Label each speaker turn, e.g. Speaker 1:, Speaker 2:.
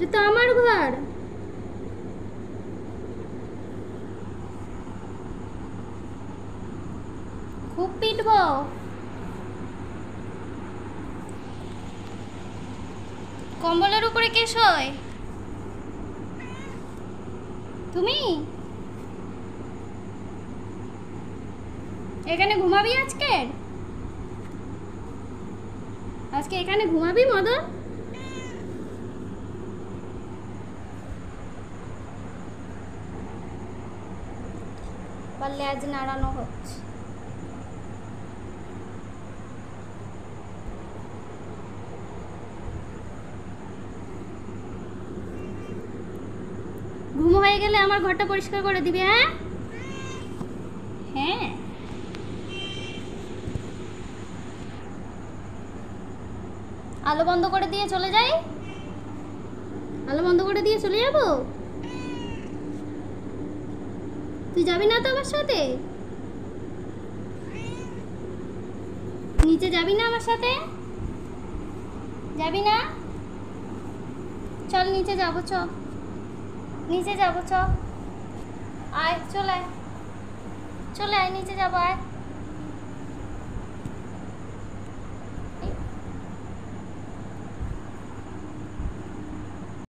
Speaker 1: এটা তো আমার ঘর। খুব পিটবো। কম্বলের উপরে কে শোয়? তুমি এখানে ঘুমাবি আজকে? আজকে এখানে ঘুমাবি মদন? পারলে আজ নাড়ানো হচ্ছে। ঘুম হয়ে গেলে আমার ঘরটা পরিষ্কার করে দিবি। হ্যাঁ হ্যাঁ। আলো বন্ধ করে দিয়ে চলে যাই? আলো বন্ধ করে দিয়ে চলে যাব? তুই যাবি না তো আমার সাথে? নিচে যাবি না আমার সাথে? যাবি না? চল নিচে যাবো, চ নিচে যাবো, চ আয়, চলে আয়, চলে আয়, নিচে যাবো, আয়।